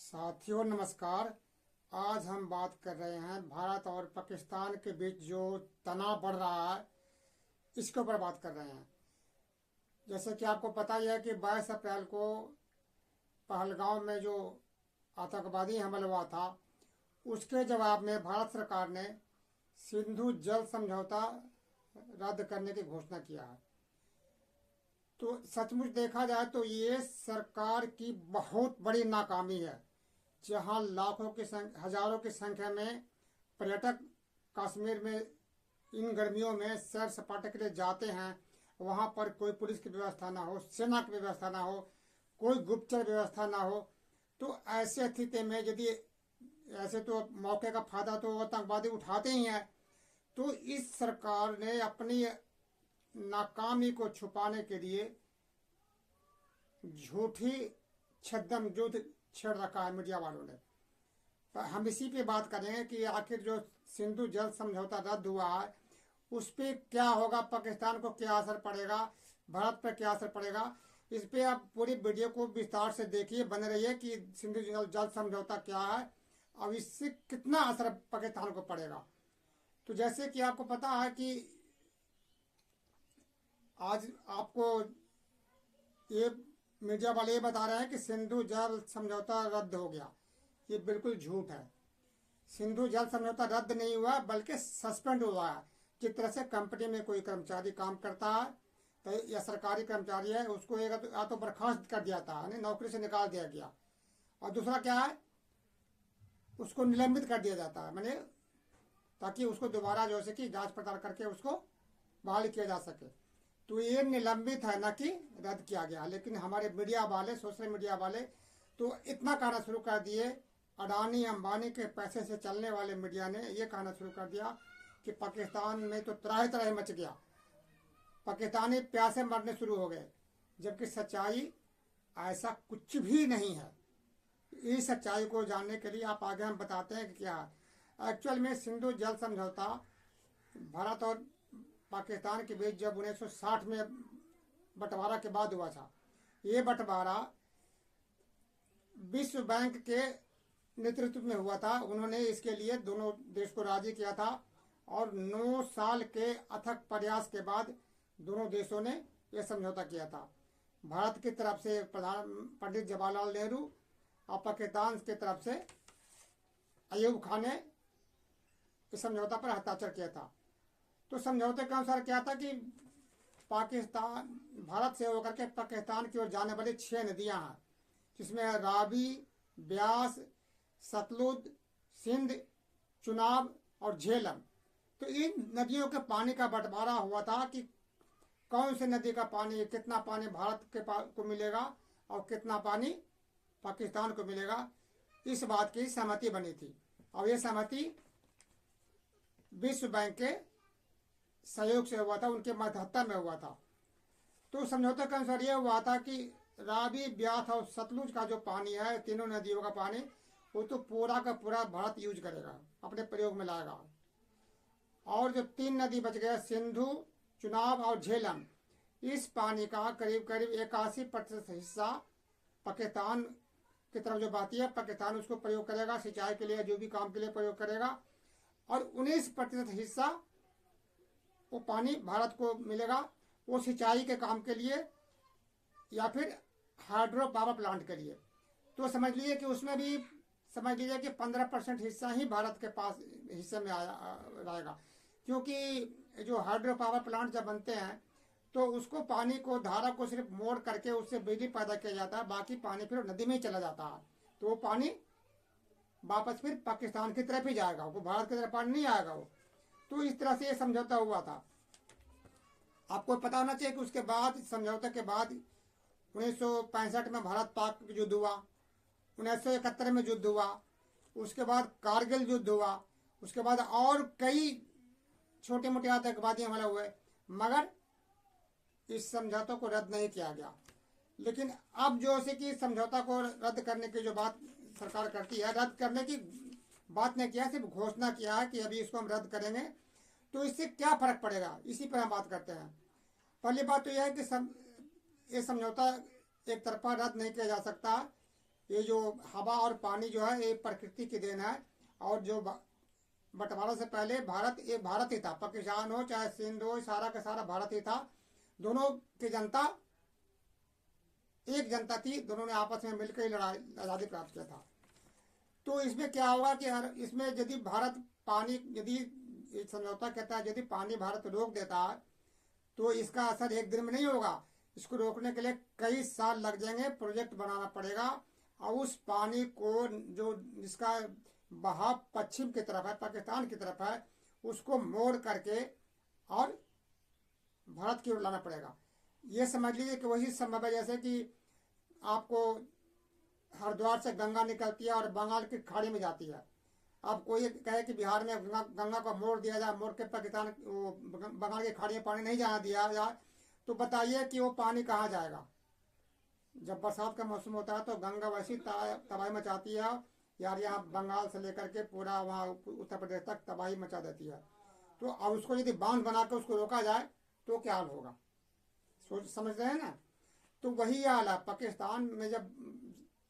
साथियों नमस्कार। आज हम बात कर रहे हैं भारत और पाकिस्तान के बीच जो तनाव बढ़ रहा है इसके ऊपर बात कर रहे हैं। जैसे कि आपको पता ही है कि 22 अप्रैल को पहलगांव में जो आतंकवादी हमला हुआ था उसके जवाब में भारत सरकार ने सिंधु जल समझौता रद्द करने की घोषणा किया है। तो सचमुच देखा जाए तो ये सरकार की बहुत बड़ी नाकामी है। जहां लाखों की हजारों की संख्या में पर्यटक कश्मीर में इन गर्मियों में सैर सपाटे के लिए जाते हैं, वहां पर कोई पुलिस की व्यवस्था ना हो, सेना की व्यवस्था ना हो, कोई गुप्तचर व्यवस्था ना हो, तो ऐसे स्थिति में यदि ऐसे तो मौके का फायदा तो आतंकवादी उठाते ही हैं। तो इस सरकार ने अपनी नाकामी को छुपाने के लिए झूठी छद्म युद्ध छेड़ रखा है मीडिया वालों ने। पर हम इसी पे बात करेंगे कि आखिर जो सिंधु जल समझौता रद्द हुआ है उस पर क्या होगा, पाकिस्तान को क्या असर पड़ेगा, भारत पर क्या असर पड़ेगा। इस पे आप पूरी वीडियो को विस्तार से देखिए, बने रहिए कि सिंधु जल समझौता क्या है और इससे कितना असर पाकिस्तान को पड़ेगा। तो जैसे कि आपको पता है कि आज आपको ये मीडिया वाले ये बता रहे हैं कि सिंधु जल समझौता रद्द हो गया। ये बिल्कुल झूठ है। सिंधु जल समझौता रद्द नहीं हुआ बल्कि सस्पेंड हुआ है। जिस तरह से कंपनी में कोई कर्मचारी काम करता है तो या सरकारी कर्मचारी है उसको या तो बर्खास्त कर दिया था, नौकरी से निकाल दिया गया, और दूसरा क्या है उसको निलंबित कर दिया जाता है, मैंने ताकि उसको दोबारा जो है कि जांच पड़ताल करके उसको बहाल किया जा सके। तो ये निलंबित है, ना कि रद्द किया गया। लेकिन हमारे मीडिया वाले, सोशल मीडिया वाले तो इतना कहना शुरू कर दिए, अडानी अंबानी के पैसे से चलने वाले मीडिया ने ये कहना शुरू कर दिया कि पाकिस्तान में तो त्राही त्राही मच गया, पाकिस्तानी प्यासे मरने शुरू हो गए, जबकि सच्चाई ऐसा कुछ भी नहीं है। इस सच्चाई को जानने के लिए आप आगे हम बताते हैं कि क्या है। एक्चुअल में सिंधु जल समझौता भारत और पाकिस्तान के बीच जब 1960 में बंटवारा के बाद हुआ था। ये बंटवारा विश्व बैंक के नेतृत्व में हुआ था। उन्होंने इसके लिए दोनों देश को राजी किया था और 9 साल के अथक प्रयास के बाद दोनों देशों ने यह समझौता किया था। भारत की तरफ से पंडित जवाहरलाल नेहरू और पाकिस्तान की तरफ से अयूब खान ने इस समझौता पर हस्ताक्षर किया था। तो समझौते के अनुसार क्या था कि पाकिस्तान भारत से होकर के पाकिस्तान की ओर जाने वाली 6 नदियां हैं, जिसमें रावी, ब्यास, सतलुज, सिंध, चुनाब और झेलम। तो इन नदियों के पानी का बंटवारा हुआ था कि कौन सी नदी का पानी, कितना पानी भारत के को मिलेगा और कितना पानी पाकिस्तान को मिलेगा। इस बात की सहमति बनी थी और ये सहमति विश्व बैंक के सहयोग से हुआ था, उनके मध्यस्थता में हुआ था। तो समझौते के अनुसार यह हुआ था कि रावी, ब्यास और सतलुज का जो पानी है, तीनों नदियों का पानी, वो तो पूरा का पूरा भारत यूज करेगा, अपने प्रयोग में लाएगा। और जो 3 नदी बच गए, सिंधु, चुनाब और झेलम, इस पानी का करीब करीब 81% हिस्सा पाकिस्तान की तरफ जो बहती है, पाकिस्तान उसको प्रयोग करेगा, सिंचाई के लिए, जो भी काम के लिए प्रयोग करेगा। और 19% हिस्सा वो पानी भारत को मिलेगा, वो सिंचाई के काम के लिए या फिर हाइड्रो पावर प्लांट के लिए। तो समझ लीजिए कि उसमें भी समझ लीजिए कि 15% हिस्सा ही भारत के पास हिस्से में रहेगा, क्योंकि जो हाइड्रो पावर प्लांट जब बनते हैं तो उसको पानी को, धारा को सिर्फ मोड़ करके उससे बिजली पैदा किया जाता है, बाकी पानी फिर नदी में ही चला जाता है। तो वो पानी वापस फिर पाकिस्तान की तरफ ही जाएगा, वो भारत की तरफ पानी नहीं आएगा वो। तो इस तरह से ये समझौता हुआ था। आपको पता होना चाहिए कि उसके बाद, समझौते के बाद 1965 में भारत पाक युद्ध हुआ, 1971 में युद्ध हुआ, उसके बाद कारगिल युद्ध हुआ, उसके बाद और कई छोटे मोटे आतंकवादी हमले हुए, मगर इस समझौते को रद्द नहीं किया गया। लेकिन अब जो है कि समझौता को रद्द करने की जो बात सरकार करती है, रद्द करने की बात नहीं किया, सिर्फ घोषणा किया है कि अभी इसको हम रद्द करेंगे। तो इससे क्या फर्क पड़ेगा, इसी पर हम बात करते हैं। पहली बात तो यह है कि ये समझौता एक तरफा रद्द नहीं किया जा सकता। ये जो हवा और पानी जो है ये प्रकृति की देन है। और जो बंटवारा से पहले भारत एक भारत ही था, पाकिस्तान हो चाहे सिंध हो, सारा का सारा भारत ही था। दोनों की जनता एक जनता थी, दोनों ने आपस में मिलकर ही लड़ाई आज़ादी प्राप्त किया था। तो इसमें क्या होगा कि हर इसमें यदि भारत पानी यदि समझौता कहता है यदि पानी भारत रोक देता है तो इसका असर एक दिन में नहीं होगा। इसको रोकने के लिए कई साल लग जाएंगे, प्रोजेक्ट बनाना पड़ेगा और उस पानी को जो जिसका बहाव पश्चिम की तरफ है, पाकिस्तान की तरफ है, उसको मोड़ करके और भारत की ओर लाना पड़ेगा। ये समझ लीजिए कि वही संभव है जैसे कि आपको हरिद्वार से गंगा निकलती है और बंगाल की खाड़ी में जाती है। अब कोई कहे कि बिहार में गंगा को मोड़ दिया जाए, मोड़ के पाकिस्तान बंगाल की खाड़ी में पानी नहीं जाने दिया जाए, तो बताइए कि वो पानी कहाँ जाएगा। जब बरसात का मौसम होता है तो गंगा वैसी तबाही मचाती है यार, यहाँ बंगाल से लेकर के पूरा वहाँ उत्तर प्रदेश तक तबाही मचा देती है। तो अब उसको यदि बांध बना के उसको रोका जाए तो क्या हाल होगा, सोच समझ रहे हैं ना। तो वही हाल है पाकिस्तान में। जब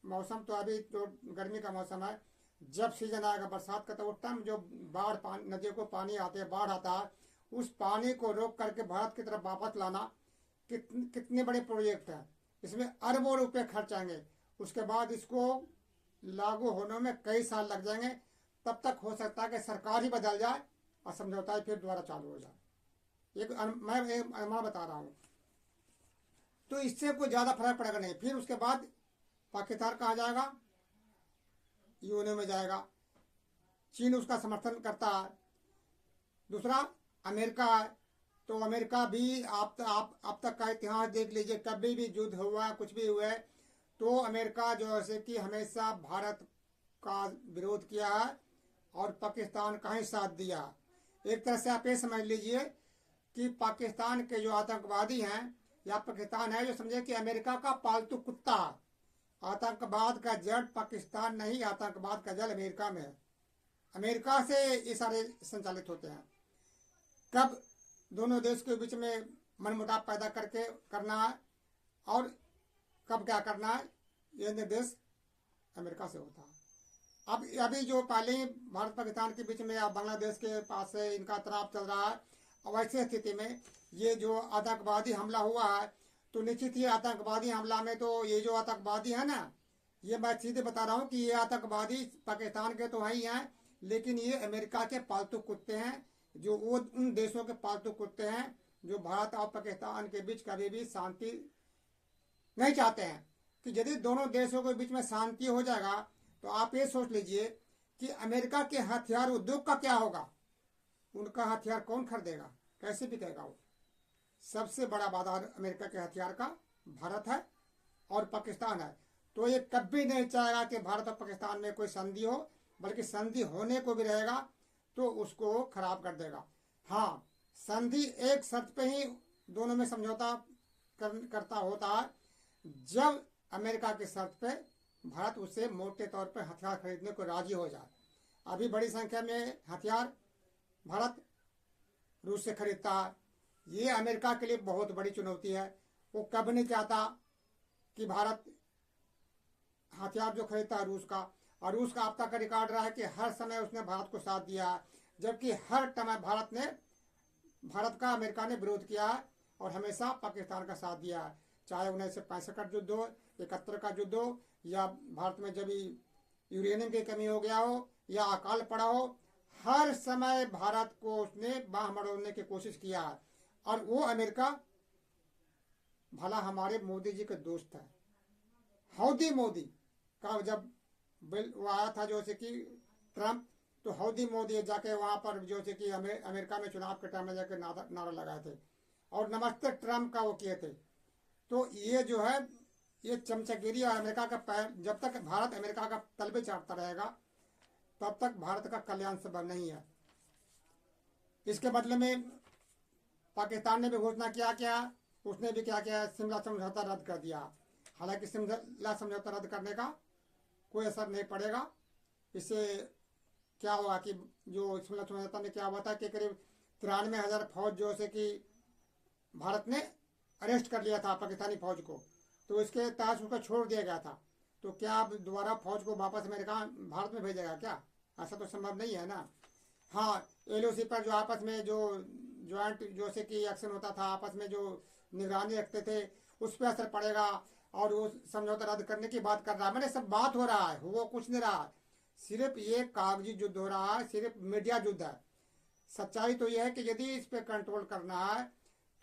मौसम तो अभी जो गर्मी का मौसम है, जब सीजन आएगा बरसात का तो उस टाइम जो बाढ़ पानी नदियों को पानी आते हैं, बाढ़ आता है, उस पानी को रोक करके भारत की तरफ वापस लाना कितने बड़े प्रोजेक्ट हैं। इसमें अरबों रुपए खर्च आएंगे। उसके बाद इसको लागू होने में कई साल लग जाएंगे। तब तक हो सकता है कि सरकार ही बदल जाए और समझौता ही फिर दोबारा चालू हो जाए। मैं एक अनुमान बता रहा हूँ। तो इससे कोई ज़्यादा फर्क पड़ेगा नहीं। फिर उसके बाद पाकिस्तान कहाँ जाएगा, यूएनओ में जाएगा। चीन उसका समर्थन करता है। दूसरा अमेरिका है, तो अमेरिका भी आप तक का इतिहास देख लीजिए, कभी भी युद्ध हुआ कुछ भी हुआ तो अमेरिका जो है कि हमेशा भारत का विरोध किया है और पाकिस्तान का ही साथ दिया। एक तरह से आप ये समझ लीजिए कि पाकिस्तान के जो आतंकवादी हैं या पाकिस्तान है जो समझे कि अमेरिका का पालतू कुत्ता। आतंकवाद का जड़ पाकिस्तान नहीं, आतंकवाद का जड़ अमेरिका में है। अमेरिका से ये सारे संचालित होते हैं। कब दोनों देश के बीच में मनमुटाव पैदा करके करना है और कब क्या करना है, ये निर्देश अमेरिका से होता है। अब अभी जो पहले ही भारत पाकिस्तान के बीच में या बांग्लादेश के पास से इनका तनाव चल रहा है, और ऐसी स्थिति में ये जो आतंकवादी हमला हुआ है तो निश्चित ही आतंकवादी हमला में तो ये जो आतंकवादी है ना, ये मैं सीधे बता रहा हूँ कि ये आतंकवादी पाकिस्तान के तो है ही हैं, लेकिन ये अमेरिका के पालतू कुत्ते हैं। जो वो उन देशों के पालतू कुत्ते हैं जो भारत और पाकिस्तान के बीच कभी भी शांति नहीं चाहते हैं। कि यदि दोनों देशों के बीच में शांति हो जाएगा तो आप ये सोच लीजिए कि अमेरिका के हथियार उद्योग का क्या होगा। उनका हथियार कौन खरीदेगा, कैसे बिकेगा। वो सबसे बड़ा बाजार अमेरिका के हथियार का भारत है और पाकिस्तान है। तो ये कभी नहीं चाहेगा कि भारत और पाकिस्तान में कोई संधि हो, बल्कि संधि होने को भी रहेगा तो उसको खराब कर देगा। हाँ, संधि एक शर्त पे ही दोनों में समझौता करता होता है, जब अमेरिका की शर्त पे भारत उससे मोटे तौर पर हथियार खरीदने को राजी हो जाए। अभी बड़ी संख्या में हथियार भारत रूस से खरीदता है। ये अमेरिका के लिए बहुत बड़ी चुनौती है। वो कब नहीं चाहता कि भारत हथियार जो खरीदता है रूस का, और रूस का अब तक का रिकॉर्ड रहा है कि हर समय उसने भारत को साथ दिया है, जबकि हर समय भारत का अमेरिका ने विरोध किया है और हमेशा पाकिस्तान का साथ दिया है। चाहे 1965 का युद्ध हो, 71 का युद्ध हो, या भारत में जब यूरेनियम की कमी हो गया हो या अकाल पड़ा हो, हर समय भारत को उसने बाह मरोड़ने की कोशिश किया है। और वो अमेरिका भला हमारे मोदी जी के दोस्त है। हौदी मोदी का जब बिल वो आया था जो से कि ट्रम्प, तो हौदी मोदी जाके वहाँ पर जो से कि अमेरिका में चुनाव के टाइम में जाके नारा लगाए थे और नमस्ते ट्रम्प का वो किए थे। तो ये जो है ये चमचगिरी और अमेरिका का जब तक भारत अमेरिका का तलबे चाटता रहेगा तब तक भारत का कल्याण संभव नहीं है। इसके बदले में पाकिस्तान ने भी घोषणा किया उसने भी क्या किया, शिमला समझौता रद्द कर दिया। हालांकि शिमला समझौता रद्द करने का कोई असर नहीं पड़ेगा। इससे क्या हुआ कि जो शिमला समझौता में क्या हुआ था कि करीब 93,000 फौज जो से कि भारत ने अरेस्ट कर लिया था पाकिस्तानी फौज को, तो इसके तहत उसको छोड़ दिया गया था। तो क्या आप दोबारा फौज को वापस अमेरिका भारत में भेजेगा क्या? ऐसा तो संभव नहीं है ना। हाँ, एलओसी पर जो आपस में जो ज्वाइंट जैसे कि एक्शन होता था, आपस में जो निगरानी रखते थे, उस पर असर पड़ेगा। और वो समझौता रद्द करने की बात कर रहा है, मैंने सब बात हो रहा है, वो कुछ नहीं रहा, सिर्फ ये कागजी युद्ध हो रहा है, सिर्फ मीडिया युद्ध है। सच्चाई तो यह है कि यदि इस पर कंट्रोल करना है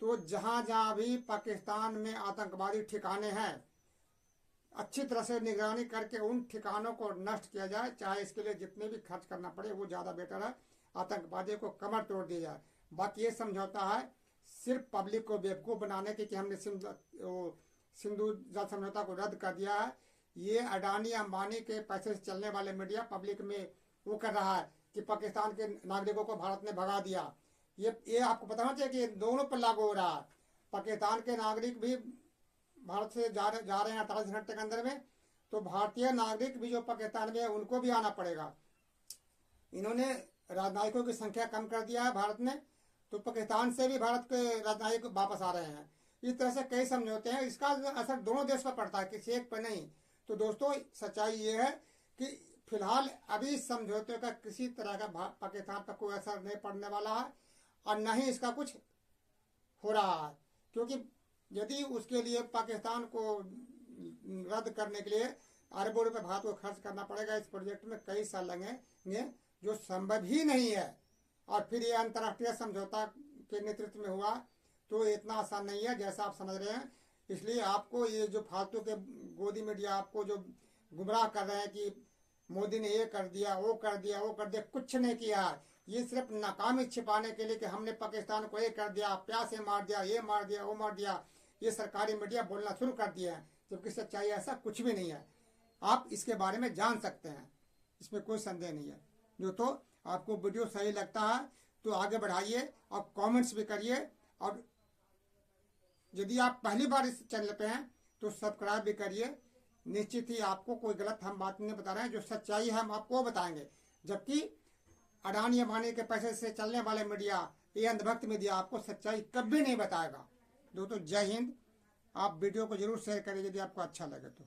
तो जहां जहां भी पाकिस्तान में आतंकवादी ठिकाने हैं, अच्छी तरह से निगरानी करके उन ठिकानों को नष्ट किया जाए, चाहे इसके लिए जितने भी खर्च करना पड़े, वो ज़्यादा बेटर है। आतंकवादियों को कमर तोड़ दिया जाए। बाकी ये समझौता है सिर्फ पब्लिक को बेवकूफ़ बनाने की कि हमने सिंधु जल समझौता को रद्द कर दिया है। ये अडानी अंबानी के पैसे से चलने वाले मीडिया पब्लिक में वो कर रहा है कि पाकिस्तान के नागरिकों को भारत ने भगा दिया। ये आपको पता होना चाहिए कि दोनों पर लागू हो रहा है। पाकिस्तान के नागरिक भी भारत से जा रहे हैं 48 घंटे के अंदर में, तो भारतीय नागरिक भी जो पाकिस्तान में है उनको भी आना पड़ेगा। इन्होंने राजनयिकों की संख्या कम कर दिया है भारत ने, तो पाकिस्तान से भी भारत के राजनयिक वापस आ रहे हैं। इस तरह से कई समझौते हैं, इसका असर दोनों देश पर पड़ता है, किसी एक पर नहीं। तो दोस्तों सच्चाई ये है कि फिलहाल अभी इस समझौते का किसी तरह का पाकिस्तान पर कोई असर नहीं पड़ने वाला है, और न ही इसका कुछ हो रहा है। क्योंकि यदि उसके लिए पाकिस्तान को रद्द करने के लिए अरबों रुपये भारत को खर्च करना पड़ेगा, इस प्रोजेक्ट में कई साल लगेंगे, जो संभव ही नहीं है। और फिर ये अंतर्राष्ट्रीय समझौता के नेतृत्व में हुआ, तो इतना आसान नहीं है जैसा आप समझ रहे हैं। इसलिए आपको ये जो फालतू के गोदी मीडिया आपको जो गुमराह कर रहे हैं कि मोदी ने ये कर दिया, वो कर दिया, वो कर दिया, कुछ नहीं किया। ये सिर्फ नाकामी छिपाने के लिए कि हमने पाकिस्तान को ये कर दिया, प्यासे मार दिया, ये मार दिया, वो मार दिया, ये सरकारी मीडिया बोलना शुरू कर दिया है, जबकि सच्चाई ऐसा कुछ भी नहीं है। आप इसके बारे में जान सकते हैं, इसमें कोई संदेह नहीं है। जो तो आपको वीडियो सही लगता है तो आगे बढ़ाइए और कमेंट्स भी करिए, और यदि आप पहली बार इस चैनल पे हैं तो सब्सक्राइब भी करिए। निश्चित ही आपको कोई गलत हम बात नहीं बता रहे हैं, जो सच्चाई है हम आपको बताएंगे। जबकि अडानी अंबानी के पैसे से चलने वाले मीडिया, ये अंधभक्त मीडिया आपको सच्चाई कभी नहीं बताएगा। दोस्तों जय हिंद। आप वीडियो को जरूर शेयर करिए यदि आपको अच्छा लगे तो।